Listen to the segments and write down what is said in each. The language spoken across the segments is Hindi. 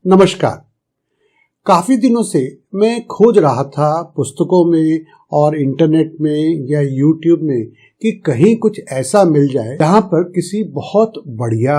नमस्कार। काफी दिनों से मैं खोज रहा था पुस्तकों में और इंटरनेट में या यूट्यूब में कि कहीं कुछ ऐसा मिल जाए जहां पर किसी बहुत बढ़िया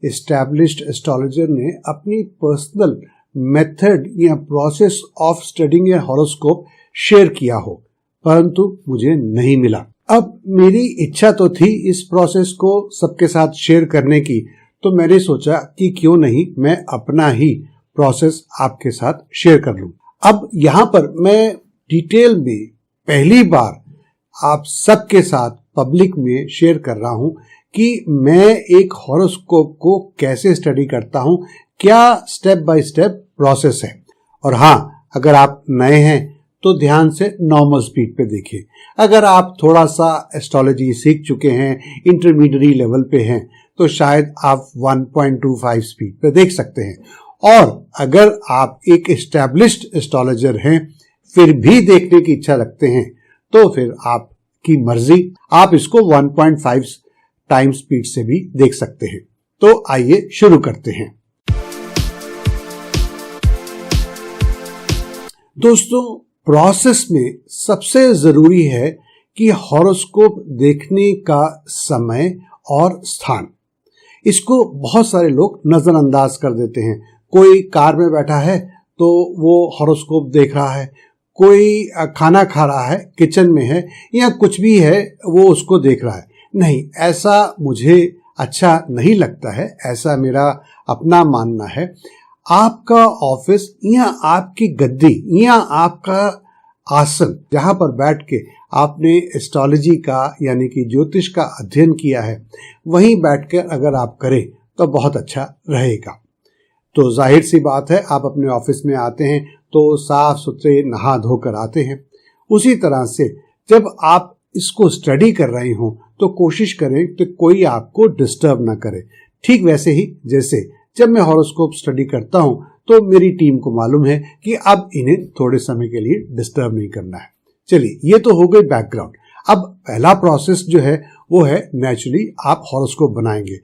एस्टैब्लिश्ड एस्ट्रोलॉजर ने अपनी पर्सनल मेथड या process of studying A horoscope share किया हो, परंतु मुझे नहीं मिला। अब मेरी इच्छा तो थी इस प्रोसेस को सबके साथ शेयर करने की, तो मैंने सोचा कि क्यों नहीं मैं अपना ही प्रोसेस आपके साथ शेयर कर लूं। अब यहाँ पर मैं डिटेल में पहली बार आप सबके साथ पब्लिक में शेयर कर रहा हूं कि मैं एक हॉरोस्कोप को कैसे स्टडी करता हूं, क्या स्टेप बाय स्टेप प्रोसेस है। और हाँ, अगर आप नए हैं तो ध्यान से नॉर्मल स्पीड पे देखिए। अगर आप थोड़ा सा एस्ट्रोलॉजी सीख चुके हैं, इंटरमीडिएट लेवल पे हैं, तो शायद आप 1.25 स्पीड पे देख सकते हैं। और अगर आप एक एस्टैब्लिश्ड एस्ट्रोलॉजर हैं फिर भी देखने की इच्छा रखते हैं, तो फिर आपकी मर्जी, आप इसको 1.5 टाइम स्पीड से भी देख सकते हैं। तो आइए शुरू करते हैं। दोस्तों, प्रोसेस में सबसे जरूरी है कि हॉरोस्कोप देखने का समय और स्थान। इसको बहुत सारे लोग नजरअंदाज कर देते हैं। कोई कार में बैठा है तो वो हॉरोस्कोप देख रहा है, कोई खाना खा रहा है, किचन में है या कुछ भी है वो उसको देख रहा है। नहीं, ऐसा मुझे अच्छा नहीं लगता है, ऐसा मेरा अपना मानना है। आपका ऑफिस या आपकी गद्दी या आपका आसन जहां पर बैठ के आपने एस्ट्रोलॉजी का यानी कि ज्योतिष का अध्ययन किया है, वहीं बैठकर अगर आप करें तो बहुत अच्छा रहेगा। तो जाहिर सी बात है, आप अपने ऑफिस में आते हैं तो साफ सुथरे नहा धोकर आते हैं। उसी तरह से जब आप इसको स्टडी कर रहे हो तो कोशिश करें कि कोई आपको डिस्टर्ब ना करे। ठीक वैसे ही जैसे जब मैं हॉरोस्कोप स्टडी करता हूं तो मेरी टीम को मालूम है कि अब इन्हें थोड़े समय के लिए डिस्टर्ब नहीं करना है। चलिए, ये तो हो गई बैकग्राउंड। अब पहला प्रोसेस जो है वो है नेचुरली आप हॉरोस्कोप बनाएंगे।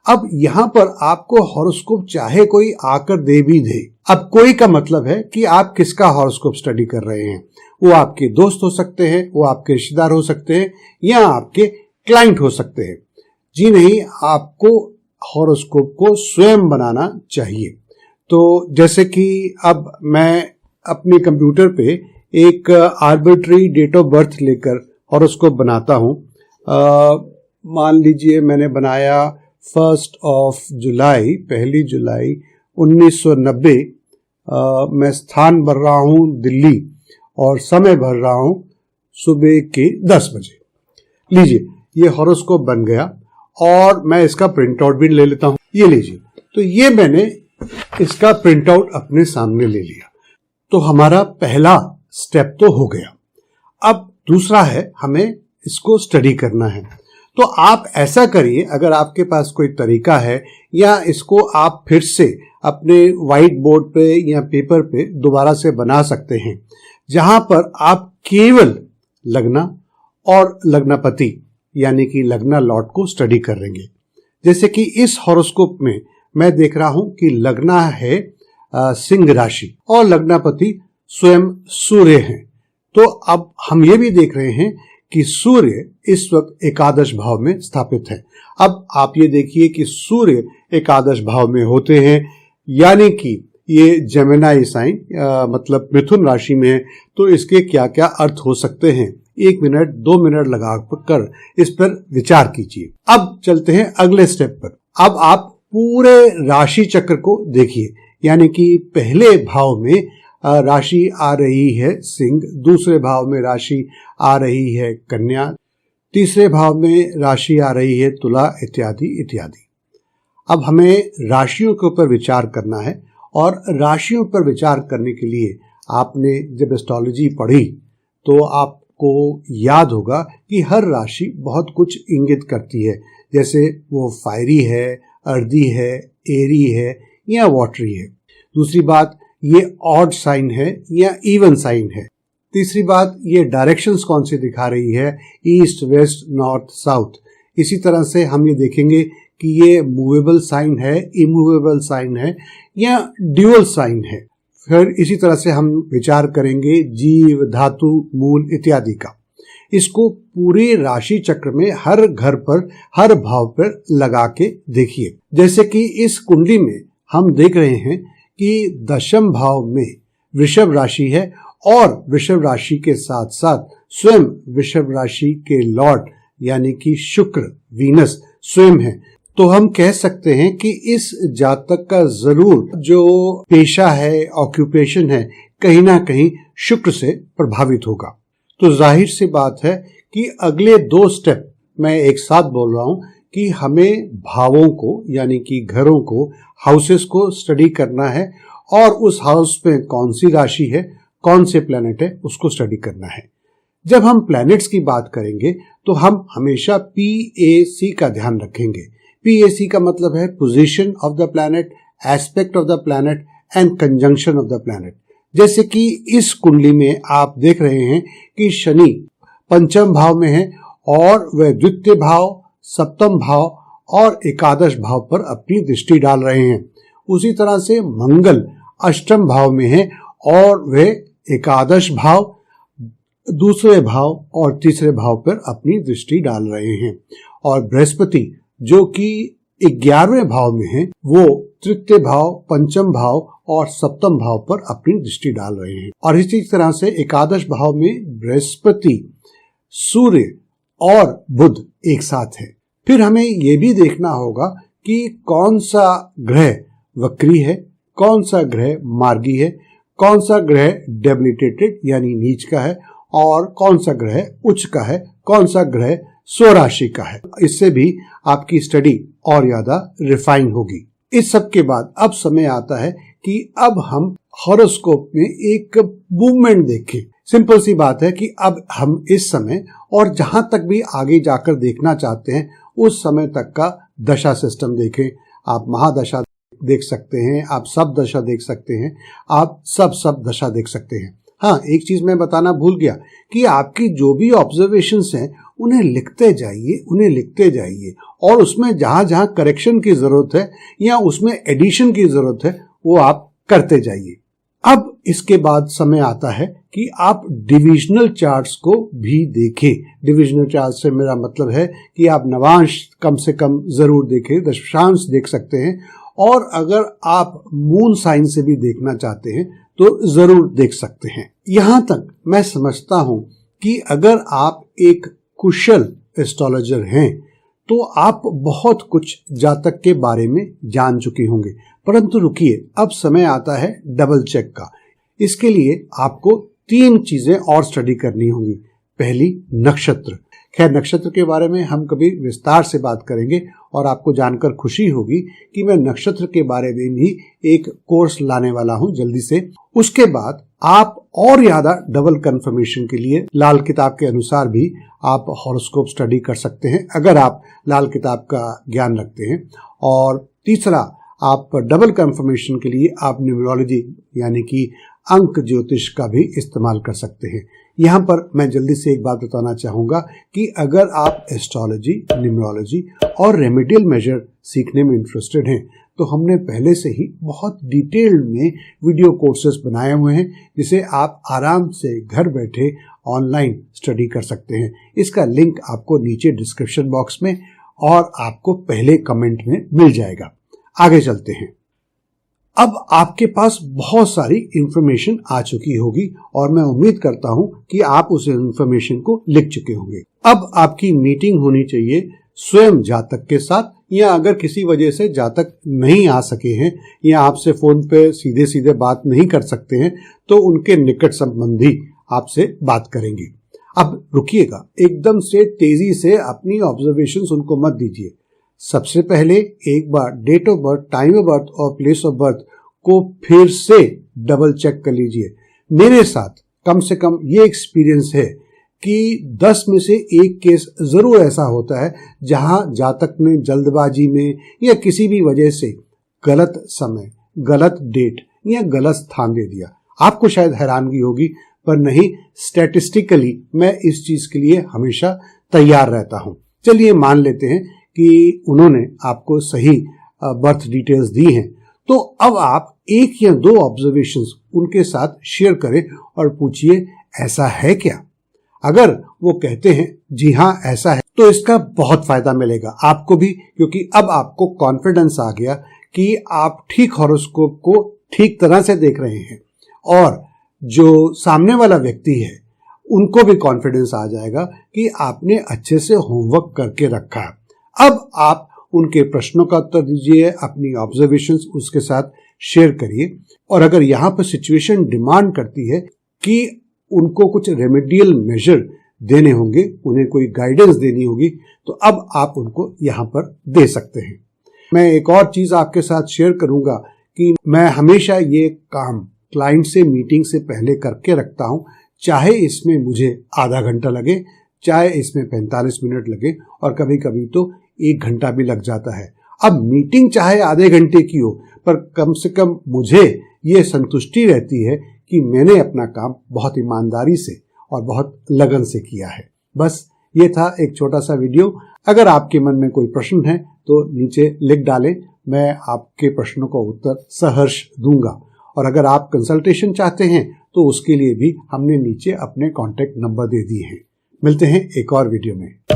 अब यहाँ पर आपको हॉरोस्कोप चाहे कोई आकर दे भी दे, अब कोई का मतलब है कि आप किसका हॉरोस्कोप स्टडी कर रहे हैं। वो आपके दोस्त हो सकते हैं, वो आपके रिश्तेदार हो सकते हैं या आपके क्लाइंट हो सकते हैं। जी नहीं, आपको हॉरोस्कोप को स्वयं बनाना चाहिए। तो जैसे कि अब मैं अपने कंप्यूटर पे एक आर्बिट्री डेट ऑफ बर्थ लेकर हॉरोस्कोप बनाता हूं। मान लीजिए मैंने बनाया 1 जुलाई 1990। मैं स्थान भर रहा हूं दिल्ली और समय भर रहा हूं सुबह के 10 बजे। लीजिए, ये हॉरोस्कोप बन गया और मैं इसका प्रिंट आउट भी ले लेता हूं। ये लीजिए, तो ये मैंने इसका प्रिंट आउट अपने सामने ले लिया। तो हमारा पहला स्टेप तो हो गया। अब दूसरा है, हमें इसको स्टडी करना है। तो आप ऐसा करिए, अगर आपके पास कोई तरीका है या इसको आप फिर से अपने व्हाइट बोर्ड पे या पेपर पे दोबारा से बना सकते हैं, जहां पर आप केवल लग्ना और लग्नापति यानी कि लग्ना लॉट को स्टडी करेंगे। जैसे कि इस हॉरोस्कोप में मैं देख रहा हूं कि लग्ना है सिंह राशि और लग्नापति स्वयं सूर्य हैं। तो अब हम ये भी देख रहे हैं कि सूर्य इस वक्त एकादश भाव में स्थापित है। अब आप ये देखिए कि सूर्य एकादश भाव में होते हैं, यानी कि ये जेमिनी साइन मतलब मिथुन राशि में है। तो इसके क्या क्या अर्थ हो सकते हैं, 1 मिनट 2 मिनट लगा कर इस पर विचार कीजिए। अब चलते हैं अगले स्टेप पर। अब आप पूरे राशि चक्र को देखिए, यानी कि पहले भाव में राशि आ रही है सिंह, दूसरे भाव में राशि आ रही है कन्या, तीसरे भाव में राशि आ रही है तुला, इत्यादि इत्यादि। अब हमें राशियों के ऊपर विचार करना है और राशियों पर विचार करने के लिए आपने जब एस्ट्रोलॉजी पढ़ी तो आपको याद होगा कि हर राशि बहुत कुछ इंगित करती है। जैसे वो फायरी है, अर्दी है, एरी है या वाटरी है। दूसरी बात, ये ऑड साइन है या इवन साइन है। तीसरी बात, ये डायरेक्शंस कौन सी दिखा रही है, ईस्ट, वेस्ट, नॉर्थ, साउथ। इसी तरह से हम ये देखेंगे कि ये मूवेबल साइन है, इमूवेबल साइन है या ड्यूअल साइन है। फिर इसी तरह से हम विचार करेंगे जीव, धातु, मूल इत्यादि का। इसको पूरे राशि चक्र में हर घर पर, हर भाव पर लगा के देखिए। जैसे कि इस कुंडली में हम देख रहे हैं कि दशम भाव में वृषभ राशि है और वृषभ राशि के साथ साथ स्वयं वृषभ राशि के लॉर्ड यानी कि शुक्र, वीनस स्वयं है। तो हम कह सकते हैं कि इस जातक का जरूर जो पेशा है, ऑक्यूपेशन है, कहीं ना कहीं शुक्र से प्रभावित होगा। तो जाहिर सी बात है कि अगले 2 स्टेप मैं एक साथ बोल रहा हूं कि हमें भावों को यानी कि घरों को, हाउसेस को स्टडी करना है और उस हाउस में कौन सी राशि है, कौन से प्लैनेट है, उसको स्टडी करना है। जब हम प्लैनेट्स की बात करेंगे तो हम हमेशा PAC का ध्यान रखेंगे। PAC का मतलब है position of the planet, aspect of the planet and conjunction of the planet. जैसे कि इस कुंडली में आप देख रहे हैं कि शनि पंचम भाव में है और वह द्वितीय भाव, सप्तम भाव और एकादश भाव पर अपनी दृष्टि डाल रहे हैं। उसी तरह से मंगल अष्टम भाव में है और वह एकादश भाव, दूसरे भाव और तीसरे भाव पर अपनी दृष्टि डाल रहे हैं। और बृहस्पति जो कि 11वें भाव में है, वो तृतीय भाव, पंचम भाव और सप्तम भाव पर अपनी दृष्टि डाल रहे हैं। और इसी तरह से एकादश भाव में बृहस्पति, सूर्य और बुध एक साथ है। फिर हमें यह भी देखना होगा कि कौन सा ग्रह वक्री है, कौन सा ग्रह मार्गी है, कौन सा ग्रह डेबिलिटेटेड यानी नीच का है और कौन सा ग्रह उच्च का है, कौन सा ग्रह स्वराशि का है। इससे भी आपकी स्टडी और ज्यादा रिफाइन होगी। इस सब के बाद अब समय आता है कि अब हम हॉरोस्कोप में एक मूवमेंट देखें। सिंपल सी बात है कि अब हम इस समय और जहां तक भी आगे जाकर देखना चाहते हैं उस समय तक का दशा सिस्टम देखें। आप महादशा देख सकते हैं, आप सब दशा देख सकते हैं, आप सब दशा देख सकते हैं। हाँ, एक चीज मैं बताना भूल गया कि आपकी जो भी ऑब्जर्वेशंस हैं उन्हें लिखते जाइए और उसमें जहां जहां करेक्शन की जरूरत है या उसमें एडिशन की जरूरत है वो आप करते जाइए। अब इसके बाद समय आता है कि आप डिविजनल चार्ट्स को भी देखें। डिविजनल चार्ट से मेरा मतलब है कि आप नवांश कम से कम जरूर देखें, दशांश देख सकते हैं और अगर आप मून साइन से भी देखना चाहते हैं तो जरूर देख सकते हैं। यहां तक मैं समझता हूं कि अगर आप एक कुशल एस्ट्रोलॉजर हैं तो आप बहुत कुछ जातक के बारे में जान चुके होंगे, परंतु रुकिए, अब समय आता है डबल चेक का। इसके लिए आपको 3 चीजें और स्टडी करनी होंगी। पहली, नक्षत्र। खैर, नक्षत्र के बारे में हम कभी विस्तार से बात करेंगे और आपको जानकर खुशी होगी कि मैं नक्षत्र के बारे में भी एक कोर्स लाने वाला हूं जल्दी से। उसके बाद आप और ज्यादा डबल कंफर्मेशन के लिए लाल किताब के अनुसार भी आप हॉरोस्कोप स्टडी कर सकते हैं अगर आप लाल किताब का ज्ञान रखते हैं। और तीसरा, आप डबल कंफर्मेशन के लिए आप न्यूमरोलॉजी यानी कि अंक ज्योतिष का भी इस्तेमाल कर सकते हैं। यहाँ पर मैं जल्दी से एक बात बताना चाहूँगा कि अगर आप एस्ट्रोलॉजी, न्यूमरोलॉजी और रेमेडियल मेजर सीखने में इंटरेस्टेड हैं तो हमने पहले से ही बहुत डिटेल्ड में वीडियो कोर्सेज बनाए हुए हैं जिसे आप आराम से घर बैठे ऑनलाइन स्टडी कर सकते हैं। इसका लिंक आपको नीचे डिस्क्रिप्शन बॉक्स में और आपको पहले कमेंट में मिल जाएगा। आगे चलते हैं। अब आपके पास बहुत सारी इंफॉर्मेशन आ चुकी होगी और मैं उम्मीद करता हूं कि आप उस इंफॉर्मेशन को लिख चुके होंगे। अब आपकी मीटिंग होनी चाहिए स्वयं जातक के साथ, या अगर किसी वजह से जातक नहीं आ सके हैं या आपसे फोन पे सीधे सीधे बात नहीं कर सकते हैं तो उनके निकट संबंधी आपसे बात करेंगे। अब रुकिएगा, एकदम से तेजी से अपनी ऑब्जर्वेशंस उनको मत दीजिए। सबसे पहले एक बार date of birth, time of birth और प्लेस ऑफ बर्थ को फिर से डबल चेक कर लीजिए। मेरे साथ कम से कम ये एक्सपीरियंस है कि 10 में से 1 केस जरूर ऐसा होता है जहां जातक ने जल्दबाजी में या किसी भी वजह से गलत समय, गलत डेट या गलत स्थान दे दिया। आपको शायद हैरानगी होगी, पर नहीं, स्टैटिस्टिकली मैं इस चीज के लिए हमेशा तैयार रहता हूं। चलिए मान लेते हैं कि उन्होंने आपको सही बर्थ डिटेल्स दी हैं, तो अब आप एक या दो ऑब्जर्वेशंस उनके साथ शेयर करें और पूछिए ऐसा है क्या। अगर वो कहते हैं जी हाँ ऐसा है, तो इसका बहुत फायदा मिलेगा आपको भी, क्योंकि अब आपको कॉन्फिडेंस आ गया कि आप ठीक हॉरोस्कोप को ठीक तरह से देख रहे हैं, और जो सामने वाला व्यक्ति है उनको भी कॉन्फिडेंस आ जाएगा कि आपने अच्छे से होमवर्क करके रखा है। अब आप उनके प्रश्नों का उत्तर दीजिए, अपनी ऑब्जर्वेशंस उसके साथ शेयर करिए, और अगर यहाँ पर सिचुएशन डिमांड करती है कि उनको कुछ रेमेडियल मेजर देने होंगे, उन्हें कोई गाइडेंस देनी होगी, तो अब आप उनको यहाँ पर दे सकते हैं। मैं एक और चीज आपके साथ शेयर करूंगा कि मैं हमेशा ये काम क्लाइंट से मीटिंग से पहले करके रखता हूं, चाहे इसमें मुझे आधा घंटा लगे, चाहे इसमें 45 मिनट लगे, और कभी कभी तो 1 घंटा भी लग जाता है। अब मीटिंग चाहे आधे घंटे की हो, पर कम से कम मुझे ये संतुष्टि रहती है कि मैंने अपना काम बहुत ईमानदारी से और बहुत लगन से किया है। बस ये था एक छोटा सा वीडियो। अगर आपके मन में कोई प्रश्न है तो नीचे लिख डालें, मैं आपके प्रश्नों का उत्तर सहर्ष दूंगा। और अगर आप कंसल्टेशन चाहते हैं तो उसके लिए भी हमने नीचे अपने कॉन्टैक्ट नंबर दे दिए हैं। मिलते हैं एक और वीडियो में।